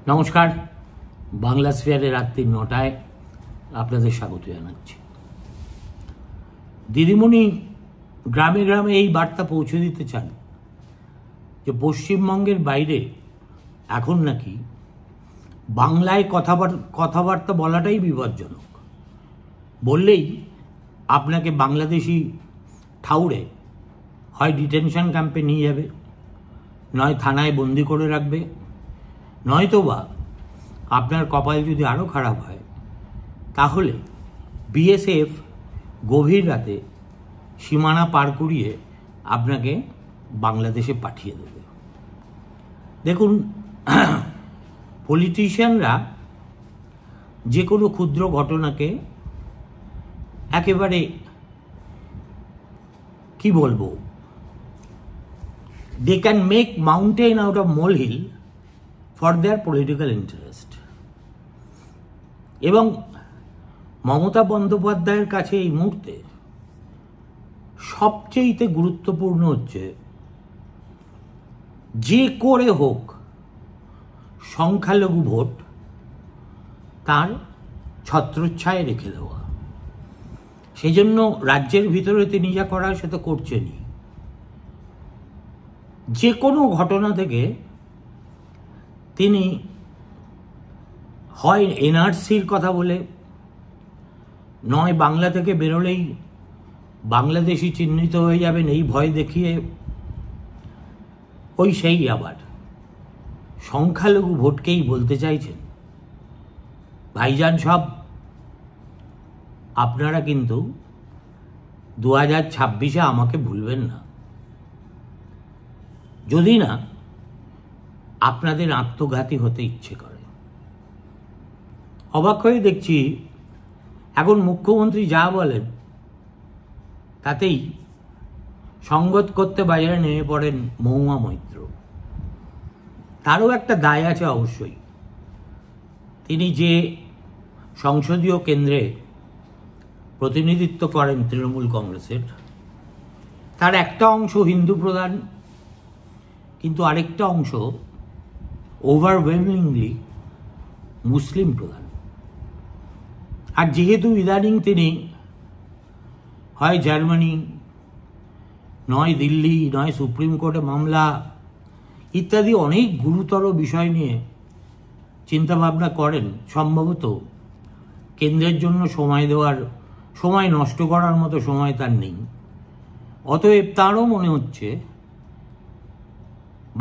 নমস্কার, বাংলা স্ফিয়ারে রাত্রি ৯টায় আপনাদের স্বাগত জানাচ্ছি। দিদিমণি গ্রামে গ্রামে এই বার্তা পৌঁছে দিতে চান যে পশ্চিমবঙ্গের বাইরে এখন নাকি বাংলায় কথাবার্তা বলাটাই বিপজ্জনক। বললেই আপনাকে বাংলাদেশি ঠাউরে হয় ডিটেনশন ক্যাম্পে নিয়ে যাবে, নয় থানায় বন্দি করে রাখবে, নয়তোবা আপনার কপাল যদি আরও খারাপ হয় তাহলে বিএসএফ গভীর রাতে সীমানা পার করিয়ে আপনাকে বাংলাদেশে পাঠিয়ে দেবে। দেখুন, পলিটিশিয়ানরা যে কোনো ক্ষুদ্র ঘটনাকে একেবারে কি বলবো, they can make mountain out of molehill for their political interest। এবং মমতা বন্দ্যোপাধ্যায়ের কাছে এই মুহূর্তে সবচেয়ে গুরুত্বপূর্ণ হচ্ছে যে করে হোক সংখ্যালঘু ভোট তার ছত্রচ্ছায় রেখে দেওয়া। সেই জন্য রাজ্যের ভিতরে তিনি যা করার সে তো করছেনই। যে কোনো ঘটনা থেকে তিনি হয় এনআরসির কথা বলে, নয় বাংলা থেকে বেরোলেই বাংলাদেশি চিহ্নিত হয়ে যাবেন এই ভয় দেখিয়ে, ওই সেই আবার সংখ্যালঘু ভোটকেই বলতে চাইছেন ভাইজান সব আপনারা কিন্তু 2026-এ আমাকে ভুলবেন না, যদি না আপনাদের আত্মঘাতী হতে ইচ্ছে করে। অবাক হয়ে দেখছি এখন মুখ্যমন্ত্রী যা বলেন তাতেই সঙ্গত করতে বাজারে নেমে পড়েন মহুয়া মৈত্র। তারও একটা দায় আছে অবশ্যই। তিনি যে সংসদীয় কেন্দ্রে প্রতিনিধিত্ব করেন তৃণমূল কংগ্রেসের, তার একটা অংশ হিন্দু প্রধান, কিন্তু আরেকটা অংশ ওভারওয়েলমিংলি মুসলিম প্রধান। আর যেহেতু ইদানিং তিনি হয় জার্মানি, নয় দিল্লি, নয় সুপ্রিম কোর্টে মামলা ইত্যাদি অনেক গুরুতর বিষয় নিয়ে চিন্তাভাবনা করেন, সম্ভবত কেন্দ্রের জন্য সময় নষ্ট করার মতো সময় তার নেই। অতএব তারও মনে হচ্ছে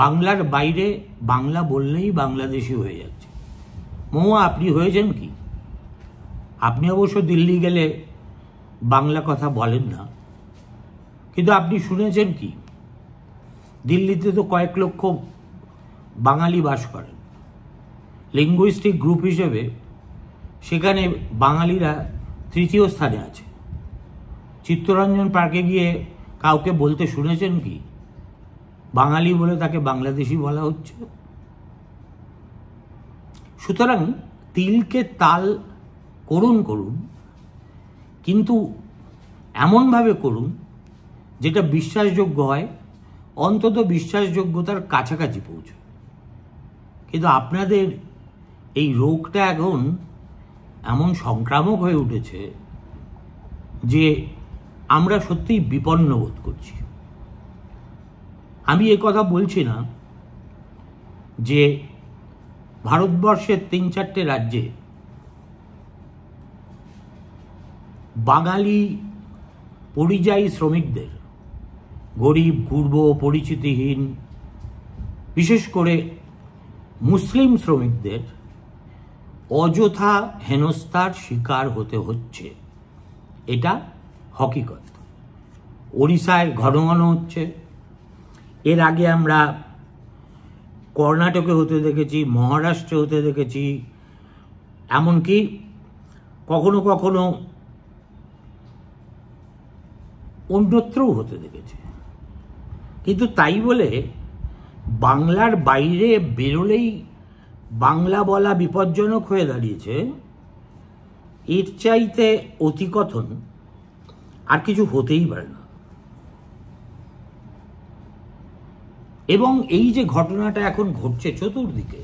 বাংলার বাইরে বাংলা বললেই বাংলাদেশি হয়ে যাচ্ছে। মহুয়া, আপনি হয়েছেন কি? আপনি অবশ্য দিল্লি গেলে বাংলা কথা বলেন না, কিন্তু আপনি শুনেছেন কি দিল্লিতে তো কয়েক লক্ষ বাঙালি বাস করেন। লিঙ্গুইস্টিক গ্রুপ হিসেবে সেখানে বাঙালিরা তৃতীয় স্থানে আছে। চিত্তরঞ্জন পার্কে গিয়ে কাউকে বলতে শুনেছেন কি বাঙালি বলে তাকে বাংলাদেশি বলা হচ্ছে? সুতরাং তিলকে তাল করুন, কিন্তু এমনভাবে করুন যেটা বিশ্বাসযোগ্য হয়, অন্তত বিশ্বাসযোগ্যতার কাছাকাছি পৌঁছে। কিন্তু আপনাদের এই রোগটা এখন এমন সংক্রামক হয়ে উঠেছে যে আমরা সত্যিই বিপন্ন বোধ করছি। আমি এ কথা বলছি না যে ভারতবর্ষের ৩-৪টে রাজ্যে বাঙালি পরিযায়ী শ্রমিকদের, গরিব গুরবো পরিচিতিহীন বিশেষ করে মুসলিম শ্রমিকদের অযথা হেনস্থার শিকার হতে হচ্ছে, এটা হকিকত। ওড়িশায় ঘন ঘন হচ্ছে, এর আগে আমরা কর্ণাটকে হতে দেখেছি, মহারাষ্ট্রে হতে দেখেছি, এমনকি কখনো কখনো অন্যত্রও হতে দেখেছি। কিন্তু তাই বলে বাংলার বাইরে বেরোলেই বাংলা বলা বিপজ্জনক হয়ে দাঁড়িয়েছে, এর চাইতে অতিকথন আর কিছু হতেই পারে না। এবং এই যে ঘটনাটা এখন ঘটছে চতুর্দিকে,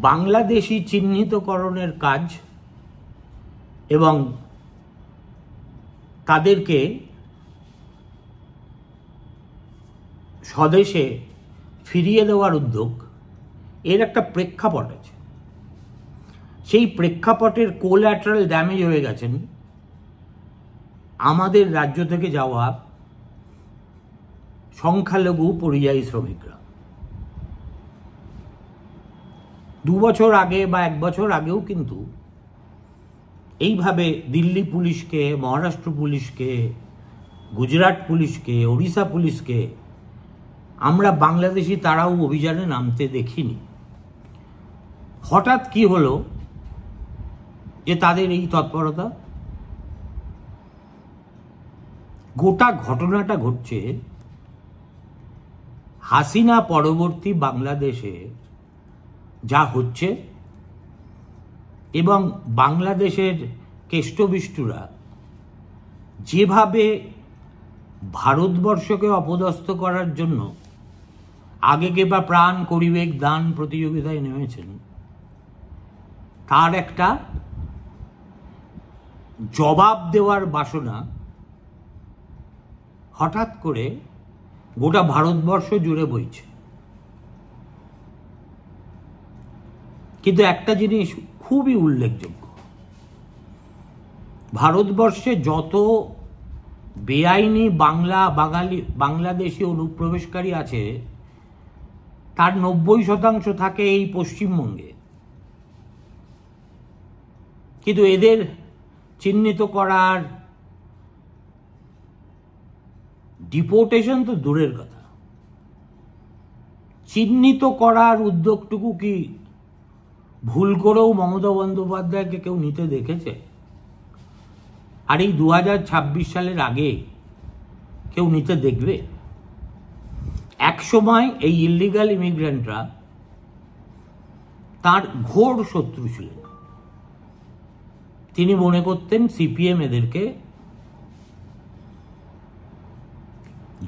বাংলাদেশি চিহ্নিতকরণের কাজ এবং তাদেরকে স্বদেশে ফিরিয়ে দেওয়ার উদ্যোগ, এর একটা প্রেক্ষাপট আছে। সেই প্রেক্ষাপটের কোল্যাটারাল ড্যামেজ হয়ে গেছেন আমাদের রাজ্য থেকে যাওয়া সংখ্যালঘু পরিযায়ী শ্রমিকরা। 2 বছর আগে বা 1 বছর আগেও কিন্তু এইভাবে দিল্লি পুলিশকে, মহারাষ্ট্র পুলিশকে, গুজরাট পুলিশকে, ওড়িশা পুলিশকে আমরা বাংলাদেশি তারাও অভিযানে নামতে দেখিনি। হঠাৎ কি হলো যে তাদের এই তৎপরতা? গোটা ঘটনাটা ঘটছে হাসিনা পরবর্তী বাংলাদেশে যা হচ্ছে এবং বাংলাদেশের কেষ্টবিষ্টুরা যেভাবে ভারতবর্ষকে অপদস্থ করার জন্য আগে বা প্রাণ করিবেগ দান প্রতিযোগিতায় নেমেছেন, তার একটা জবাব দেওয়ার বাসনা হঠাৎ করে গোটা ভারতবর্ষ জুড়ে বইছে। কিন্তু একটা জিনিস খুবই উল্লেখযোগ্য, ভারতবর্ষে যত বেআইনি বাংলাদেশি অনুপ্রবেশকারী আছে তার 90% থাকে এই পশ্চিমবঙ্গে। কিন্তু এদের চিহ্নিত করার, ডিপোর্টেশন তো দূরের কথা, চিহ্নিত করার উদ্যোগটুকু কি ভুল করেও মমতা বন্দ্যোপাধ্যায়কে কেউ নিতে দেখেছে? আর এই 2026 সালের আগে কেউ নিতে দেখবে? এক সময় এই ইলিগাল ইমিগ্রেন্টরা তার ঘোর শত্রু ছিলেন। তিনি মনে করতেন সিপিএম এদেরকে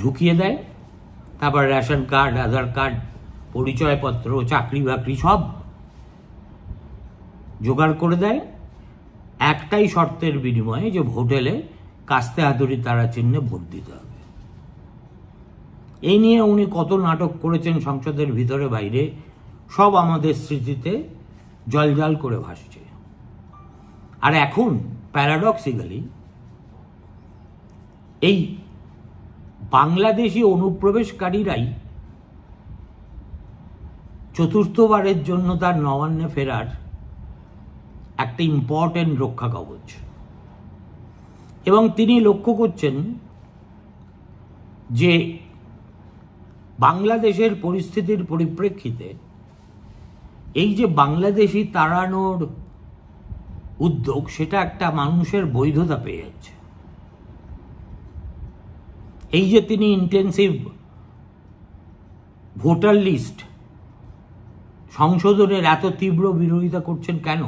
ঢুকিয়ে দেয়, তারপর রেশন কার্ড, আধার কার্ড, পরিচয়পত্র, চাকরি বাকরি সব জোগাড় করে দেয় একটাই শর্তের বিনিময়ে, যে ভোট এলে কাস্তে হাতুড়ি তারা চিহ্নে ভোট দিতে হবে। এই নিয়ে উনি কত নাটক করেছেন সংসদের ভিতরে বাইরে, সব আমাদের স্মৃতিতে জলজল করে ভাসছে। আর এখন প্যারাডক্সিক্যালি এই বাংলাদেশি অনুপ্রবেশকারীরাই চতুর্থবারের জন্য তার নবান্নে ফেরার একটা ইম্পর্টেন্ট রক্ষা কবচ। এবং তিনি লক্ষ্য করছেন যে বাংলাদেশের পরিস্থিতির পরিপ্রেক্ষিতে এই যে বাংলাদেশি তাড়ানোর উদ্যোগ, সেটা একটা মানুষের বৈধতা পেয়ে যাচ্ছে। এই যে তিনি ইন্টেন্সিভ ভোটার লিস্ট সংশোধনের এত তীব্র বিরোধিতা করছেন কেন?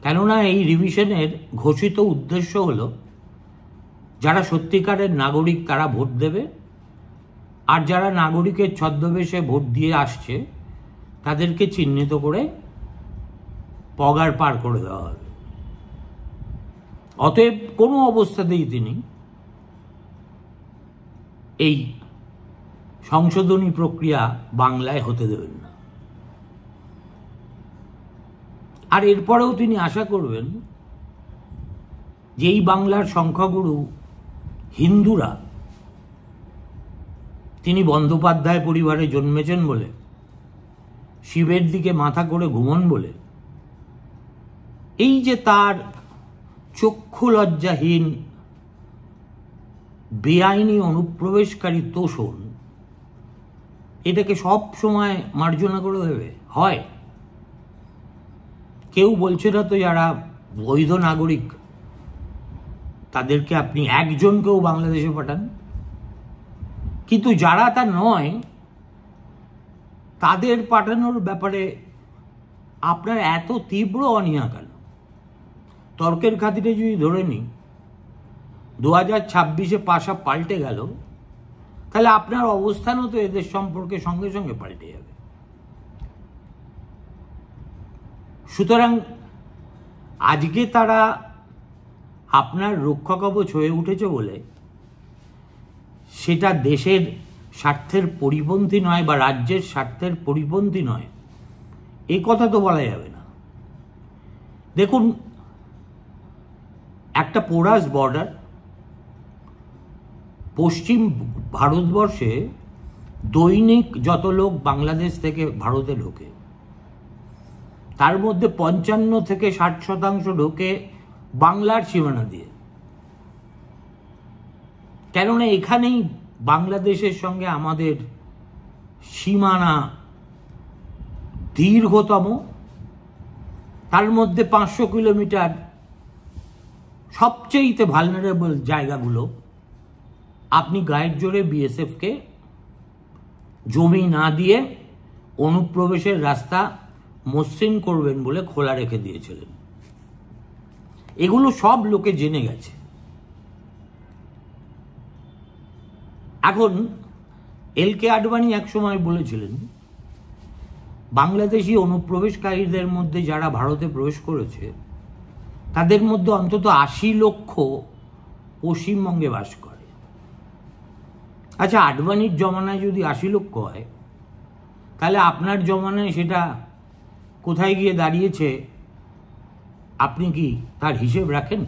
কেননা এই রিভিশনের ঘোষিত উদ্দেশ্য হলো যারা সত্যিকারের নাগরিক তারা ভোট দেবে, আর যারা নাগরিকের ছদ্মবেশে ভোট দিয়ে আসছে তাদেরকে চিহ্নিত করে পগার পার করে দেওয়া হবে। অতএব কোনো অবস্থাতেই তিনি এই সংশোধনী প্রক্রিয়া বাংলায় হতে দেবেন না। আর এরপরেও তিনি আশা করবেন যে এই বাংলার সংখ্যাগুরু হিন্দুরা, তিনি বন্দ্যোপাধ্যায় পরিবারে জন্মেছেন বলে, শিবের দিকে মাথা করে ঘুমন বলে, এই যে তার চক্ষু লজ্জাহীন বেআইনি অনুপ্রবেশকারী তোষণ, এটাকে সব সময় মার্জনা করে দেবে হয়? কেউ বলছে না তো যারা বৈধ নাগরিক তাদেরকে আপনি একজনকেও বাংলাদেশে পাঠান, কিন্তু যারা তা নয় তাদের পাঠানোর ব্যাপারে আপনার এত তীব্র অনীহা কেন? তর্কের খাতিরে যদি ধরে নিই 2026-এ পাশা পাল্টে গেল, তাহলে আপনার অবস্থানও তো এদের সম্পর্কে সঙ্গে সঙ্গে পাল্টে যাবে। সুতরাং আজকে তারা আপনার রক্ষা কবচ হয়ে উঠেছে বলে সেটা দেশের স্বার্থের পরিপন্থী নয় বা রাজ্যের স্বার্থের পরিপন্থী নয়, এ কথা তো বলা যাবে না। দেখুন, একটা পোরাস বর্ডার, পশ্চিম ভারতবর্ষে দৈনিক যত লোক বাংলাদেশ থেকে ভারতে ঢোকে তার মধ্যে 55 থেকে 60% ঢোকে বাংলার সীমানা দিয়ে। কেননা এখানেই বাংলাদেশের সঙ্গে আমাদের সীমানা দীর্ঘতম, তার মধ্যে 500 কিলোমিটার সবচেয়ে ভালনারেবল জায়গাগুলো আপনি গায়ের জোরে বিএসএফকে জমি না দিয়ে অনুপ্রবেশের রাস্তা মসৃণ করবেন বলে খোলা রেখে দিয়েছিলেন। এগুলো সব লোকে জেনে গেছে। এখন এলকে আডবাণী একসময় বলেছিলেন বাংলাদেশি অনুপ্রবেশকারীদের মধ্যে যারা ভারতে প্রবেশ করেছে তাদের মধ্যে অন্তত 80 লক্ষ পশ্চিমবঙ্গে বাস করে। আচ্ছা, আডবাণীর জমানায় যদি 80 লক্ষ হয়, তাহলে আপনার জমানায় সেটা কোথায় গিয়ে দাঁড়িয়েছে আপনি কি তার হিসেব রাখেন?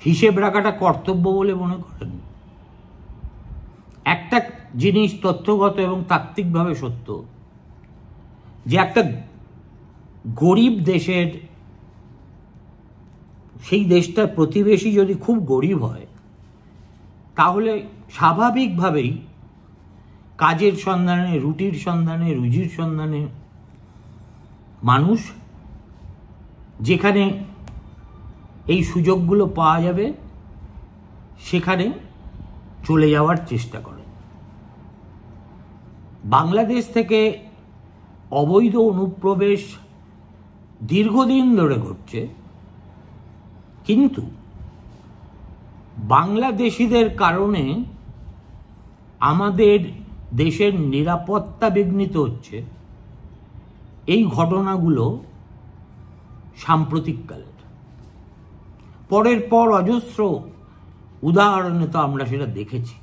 হিসেব রাখাটা কর্তব্য বলে মনে করেন? একটা জিনিস তথ্যগত এবং তাত্ত্বিকভাবে সত্য যে একটা গরিব দেশের, সেই দেশটার প্রতিবেশী যদি খুব গরিব হয় তাহলে স্বাভাবিকভাবেই কাজের সন্ধানে, রুটির সন্ধানে, রুজির সন্ধানে মানুষ যেখানে এই সুযোগগুলো পাওয়া যাবে সেখানে চলে যাওয়ার চেষ্টা করে। বাংলাদেশ থেকে অবৈধ অনুপ্রবেশ দীর্ঘদিন ধরে ঘটছে, কিন্তু বাংলাদেশিদের কারণে আমাদের দেশের নিরাপত্তা বিঘ্নিত হচ্ছে, এই ঘটনাগুলো সাম্প্রতিককালের। পরের পর অজস্র উদাহরণে তো আমরা সেটা দেখেছি।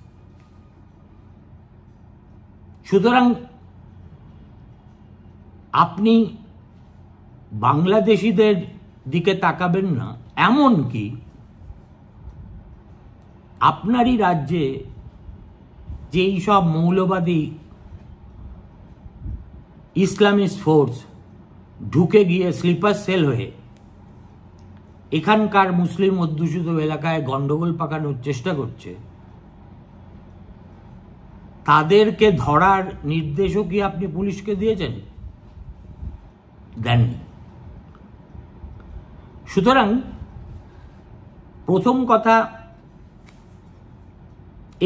সুতরাং আপনি বাংলাদেশিদের দিকে তাকাবেন না, এমনকি আপনারই রাজ্যে যেই সব মৌলবাদী ইসলামিস্ট ফোর্স ঢুকে গিয়ে স্লিপার সেল হয়ে এখানকার মুসলিম অধ্যুষিত এলাকায় গন্ডগোল পাকানোর চেষ্টা করছে, তাদেরকে ধরার নির্দেশও কি আপনি পুলিশকে দিয়েছেন? দেননি। সুতরাং প্রথম কথা,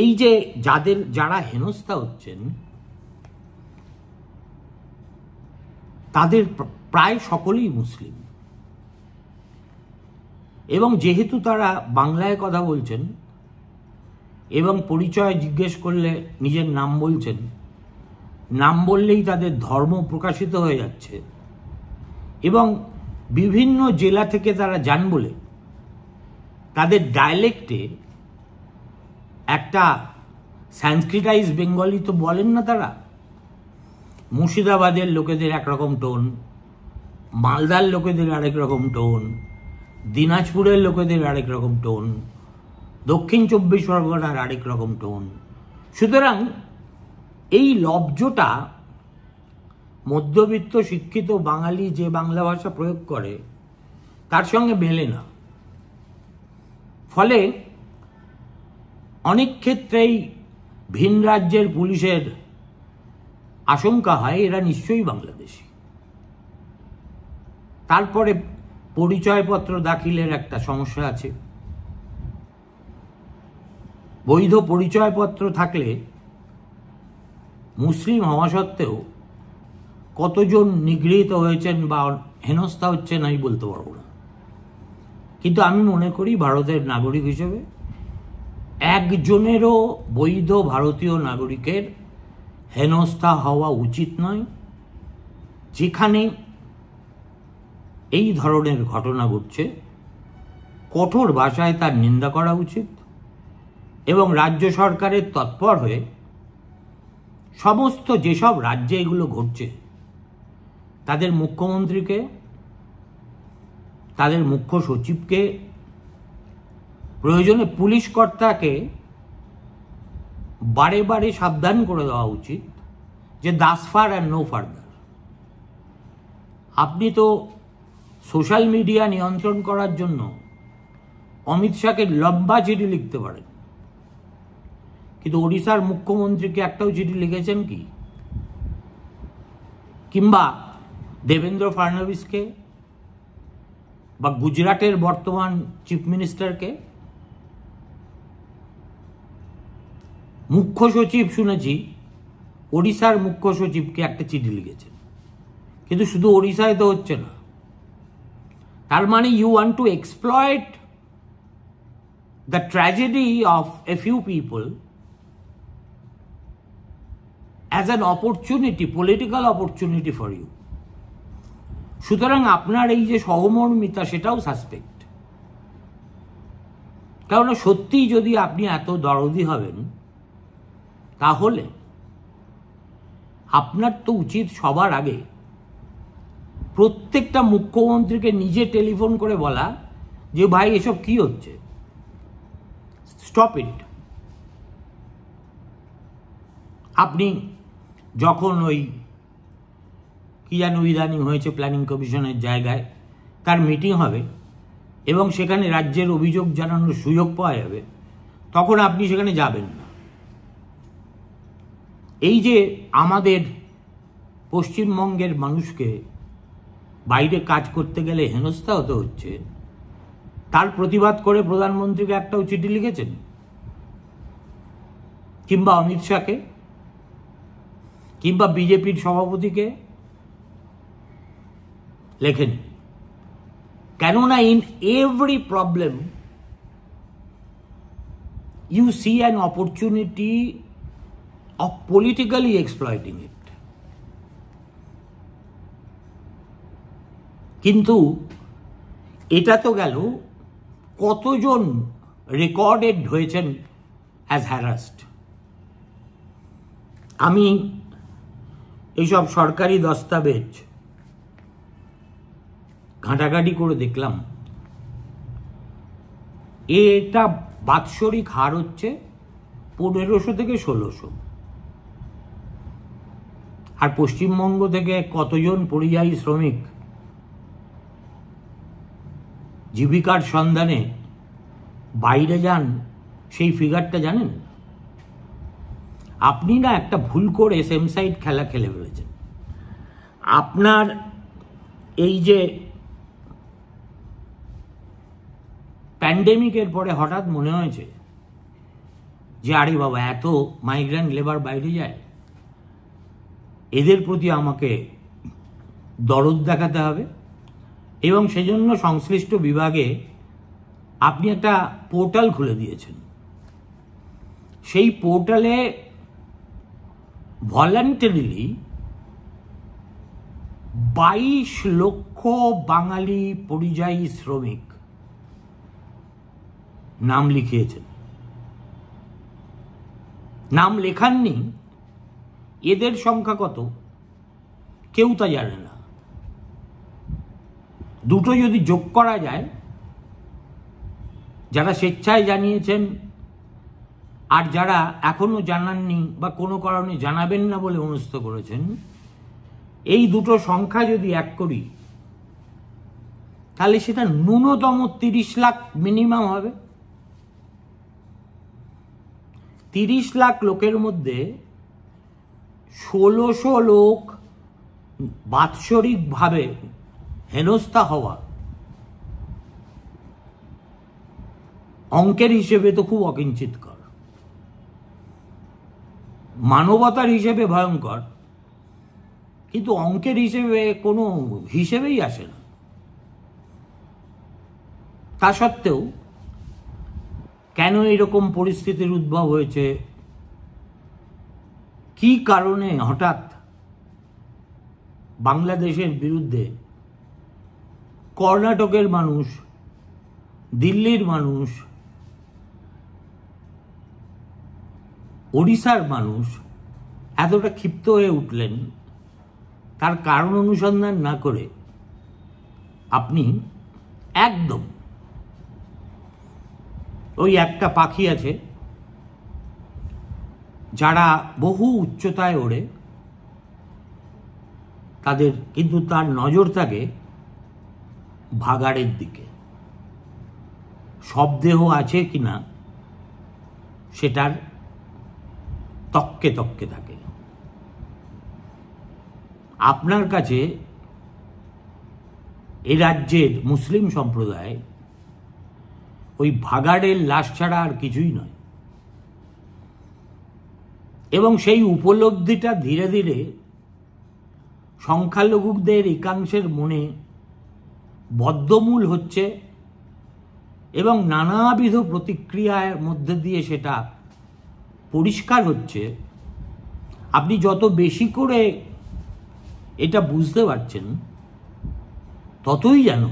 এই যে যারা হেনস্থা হচ্ছেন তাদের প্রায় সকলেই মুসলিম, এবং যেহেতু তারা বাংলায় কথা বলছেন এবং পরিচয় জিজ্ঞেস করলে নিজের নাম বলছেন, নাম বললেই তাদের ধর্ম প্রকাশিত হয়ে যাচ্ছে, এবং বিভিন্ন জেলা থেকে তারা যান বলে তাদের ডায়ালেক্টে একটা সংস্কৃতাইজ বেঙ্গলি তো বলেন না তারা। মুর্শিদাবাদের লোকেদের একরকম টোন, মালদার লোকেদের আরেক রকম টোন, দিনাজপুরের লোকেদের আরেক রকম টোন, দক্ষিণ 24 পরগনার আরেক রকম টোন। সুতরাং এই লব্জটা মধ্যবিত্ত শিক্ষিত বাঙালি যে বাংলা ভাষা প্রয়োগ করে তার সঙ্গে মেলে না। ফলে অনেক ক্ষেত্রেই ভিন রাজ্যের পুলিশের আশঙ্কা হয় এরা নিশ্চয়ই বাংলাদেশি। তারপরে পরিচয়পত্র দাখিলের একটা সমস্যা আছে। বৈধ পরিচয়পত্র থাকলে মুসলিম হওয়া সত্ত্বেও কতজন নিগৃহীত হয়েছেন বা হেনস্থা হচ্ছেন আমি বলতে পারবো না, কিন্তু আমি মনে করি ভারতের নাগরিক হিসেবে একজনেরও বৈধ ভারতীয় নাগরিকের হেনস্থা হওয়া উচিত নয়। যেখানে এই ধরনের ঘটনা ঘটছে, কঠোর ভাষায় তার নিন্দা করা উচিত এবং রাজ্য সরকারের তৎপর হয়ে সমস্ত যেসব রাজ্যে এগুলো ঘটছে তাদের মুখ্যমন্ত্রীকে, তাদের মুখ্য সচিবকে, প্রয়োজনে পুলিশ কর্তাকে বারে বারে সাবধান করে দেওয়া উচিত যে thus far and no further. আপনি তো সোশ্যাল মিডিয়া নিয়ন্ত্রণ করার জন্য অমিত শাহকে লম্বা চিঠি লিখতে পারেন, কিন্তু ওড়িশার মুখ্যমন্ত্রীকে একটাও চিঠি লিখেছেন কি? কিংবা দেবেন্দ্র ফাড়নবিসকে বা গুজরাটের বর্তমান চিফ মিনিস্টারকে? মুখ্য সচিব শুনেছি ওড়িশার মুখ্য সচিবকে একটা চিঠি লিখেছেন, কিন্তু শুধু ওড়িশায় তো হচ্ছে না। তার মানে you want to exploit the tragedy of a few people as an opportunity, political opportunity for you. সুতরাং আপনার এই যে সহমর্মিতা সেটাও সাসপেক্ট। কারণ সত্যিই যদি আপনি এত দরদি হবেন তাহলে আপনার তো উচিত সবার আগে প্রত্যেকটা মুখ্যমন্ত্রীকে নিজে টেলিফোন করে বলা যে ভাই এসব কি হচ্ছে, স্টপ ইট। আপনি যখন ওই কি যেন ইদানিং হয়েছে প্ল্যানিং কমিশনের জায়গায় তার মিটিং হবে এবং সেখানে রাজ্যের অভিযোগ জানানোর সুযোগ পাওয়া যাবে, তখন আপনি সেখানে যাবেন না। এই যে আমাদের পশ্চিমবঙ্গের মানুষকে বাইরে কাজ করতে গেলে হেনস্থা হতে হচ্ছে, তার প্রতিবাদ করে প্রধানমন্ত্রীকে একটাও চিঠি লিখেছেন? কিংবা অমিত শাহকে, কিংবা বিজেপির সভাপতিকে লেখেন? কেননা in every problem you see an opportunity of politically exploiting it. কিন্তু এটা তো গেল, কতজন রেকর্ডেড হয়েছেন অ্যাজ হ্যারাসড। আমি এইসব সরকারি দস্তাবেজ ঘাঁটাঘাঁটি করে দেখলাম, এটা বাৎসরিক হার হচ্ছে 1500 থেকে 1600। আর পশ্চিমবঙ্গ থেকে কতজন পরিযায়ী শ্রমিক জীবিকার সন্ধানে বাইরে যান সেই ফিগারটা জানেন? আপনি না একটা ভুল করে সেম সাইড খেলা খেলে ফেলেছেন। আপনার এই যে প্যান্ডেমিকের পরে হঠাৎ মনে হয়েছে যে আরে বাবা, এত মাইগ্রেন্ট লেবার বাইরে যায়, এদের প্রতি আমাকে দরদ দেখাতে হবে এবং সেজন্য সংশ্লিষ্ট বিভাগে আপনি একটা পোর্টাল খুলে দিয়েছেন। সেই পোর্টালে ভলান্টারিলি 22 লক্ষ বাঙালি পরিযায়ী শ্রমিক নাম লিখিয়েছেন। নাম লেখাননি, এদের সংখ্যা কত কেউ তা জানে না। দুটো যদি যোগ করা যায়, যারা স্বেচ্ছায় জানিয়েছেন আর যারা এখনো জানাননি বা কোনো কারণে জানাবেন না বলে মনস্থ করেছেন, এই দুটো সংখ্যা যদি এক করি তাহলে সেটা ন্যূনতম 30 লাখ মিনিমাম হবে। 30 লাখ লোকের মধ্যে 1600 লোক বাৎসরিকভাবে হেনস্থা হওয়া অঙ্কের হিসেবে তো খুব অকিঞ্চিতকর, মানবতার হিসেবে ভয়ঙ্কর, কিন্তু অঙ্কের হিসেবে কোনো হিসেবেই আসে না। তা সত্ত্বেও কেন এরকম পরিস্থিতির উদ্ভব হয়েছে, কি কারণে হঠাৎ বাংলাদেশের বিরুদ্ধে কর্ণাটকের মানুষ, দিল্লির মানুষ, ওড়িশার মানুষ এতটা ক্ষিপ্ত হয়ে উঠলেন, তার কারণ অনুসন্ধান না করে আপনি একদম ওই একটা পাখি আছে যারা বহু উচ্চতায় ওড়ে, তাদের কিন্তু তার নজর থাকে ভাগাড়ের দিকে। শবদেহ আছে কিনা সেটার তককে তককে থাকে। আপনার কাছে এ রাজ্যের মুসলিম সম্প্রদায় ওই ভাগাড়ের লাশ ছাড়া আর কিছুই নয়, এবং সেই উপলব্ধিটা ধীরে ধীরে সংখ্যালঘুদের একাংশের মনে বদ্ধমূল হচ্ছে এবং নানাবিধ প্রতিক্রিয়ার মধ্যে দিয়ে সেটা পরিষ্কার হচ্ছে। আপনি যত বেশি করে এটা বুঝতে পারছেন, ততই যেন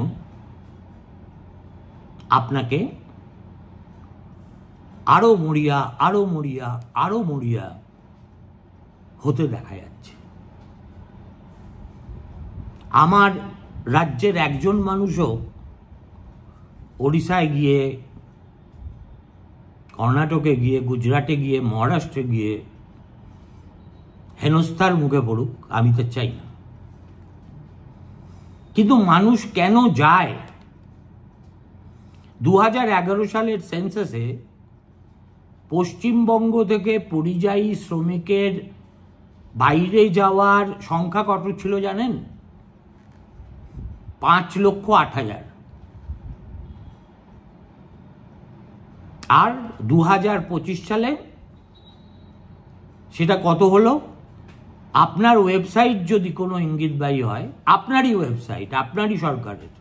আপনাকে আরো মরিয়া, আরো মরিয়া, আরো মরিয়া হতে দেখা যাচ্ছে। আমার রাজ্যের একজন মানুষও ওড়িশায় গিয়ে, কর্ণাটকে গিয়ে, গুজরাটে গিয়ে, মহারাষ্ট্রে গিয়ে হেনস্থার মুখে পড়ুক, আমি তো চাই না। কিন্তু মানুষ কেন যায়? 2011 সালের সেন্সাসে পশ্চিমবঙ্গ থেকে পরিযায়ী শ্রমিকের বাইরে যাওয়ার সংখ্যা কত ছিল জানেন? 5,08,000। আর 2025 সালে সেটা কত হলো? আপনার ওয়েবসাইট যদি কোনো ইঙ্গিতবাহী হয়, আপনারই ওয়েবসাইট, আপনারই সরকারের,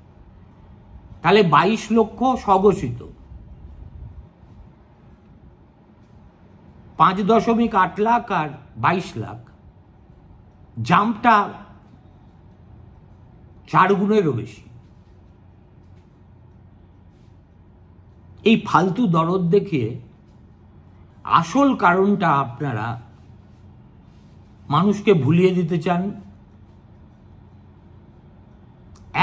তাহলে 22 লক্ষ স্বঘোষিত, 5.8 লাখ আর 22 লাখ, জাম্পটা 4 গুণেরও বেশি। এই ফালতু দরদ দেখিয়ে আসল কারণটা আপনারা মানুষকে ভুলিয়ে দিতে চান।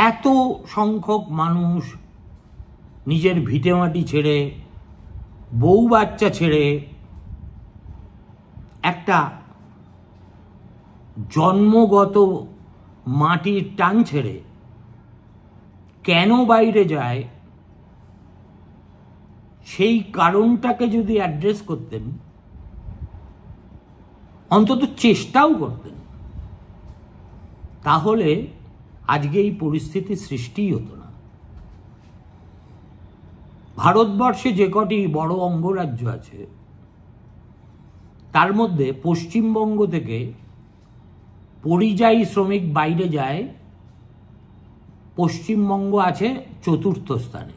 এত সংখ্যক মানুষ নিজের ভিটেমাটি ছেড়ে, বউ বাচ্চা ছেড়ে, একটা জন্মগত মাটির টান ছেড়ে কেন বাইরে যায়, সেই কারণটাকে যদি অ্যাড্রেস করতেন, অন্তত চেষ্টাও করতেন, তাহলে আজকে এই পরিস্থিতি সৃষ্টিই হতো না। ভারতবর্ষে যে কটি বড় অঙ্গরাজ্য আছে, তার মধ্যে পশ্চিমবঙ্গ থেকে পরিযায়ী শ্রমিক বাইরে যায়, পশ্চিমবঙ্গ আছে 4র্থ স্থানে।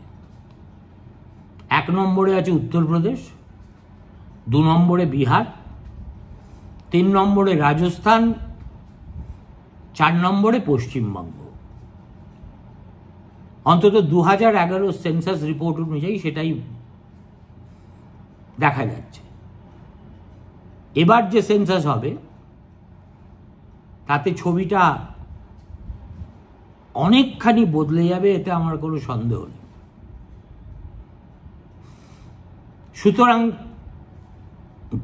1 নম্বরে আছে উত্তরপ্রদেশ, 2 নম্বরে বিহার, 3 নম্বরে রাজস্থান, 4 নম্বরে পশ্চিমবঙ্গ। অন্তত 2011 সেন্সাস রিপোর্ট অনুযায়ী সেটাই দেখা যাচ্ছে। এবার যে সেন্সাস হবে তাতে ছবিটা অনেকখানি বদলে যাবে, এতে আমার কোনো সন্দেহ নেই। সুতরাং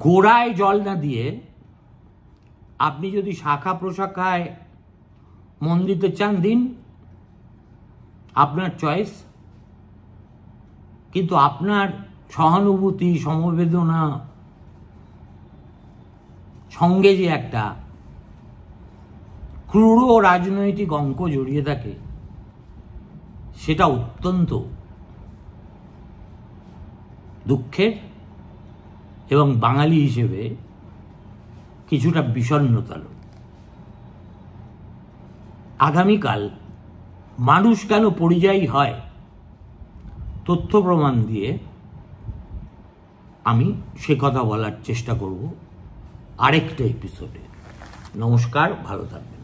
গোড়ায় জল না দিয়ে আপনি যদি শাখা প্রশাখায় মন দিতে চান, দিন, আপনার চয়েস। কিন্তু আপনার সহানুভূতি, সমবেদনা সঙ্গে যে একটা ক্রূর রাজনৈতিক অঙ্ক জড়িয়ে থাকে, সেটা অত্যন্ত দুঃখের এবং বাঙালি হিসেবে কিছুটা বিষণ্ণতার। আগামীকাল মানুষ কেন পরিযায়ী হয়, তথ্য প্রমাণ দিয়ে আমি সে কথা বলার চেষ্টা করব আরেকটা এপিসোডে। নমস্কার, ভালো থাকবেন।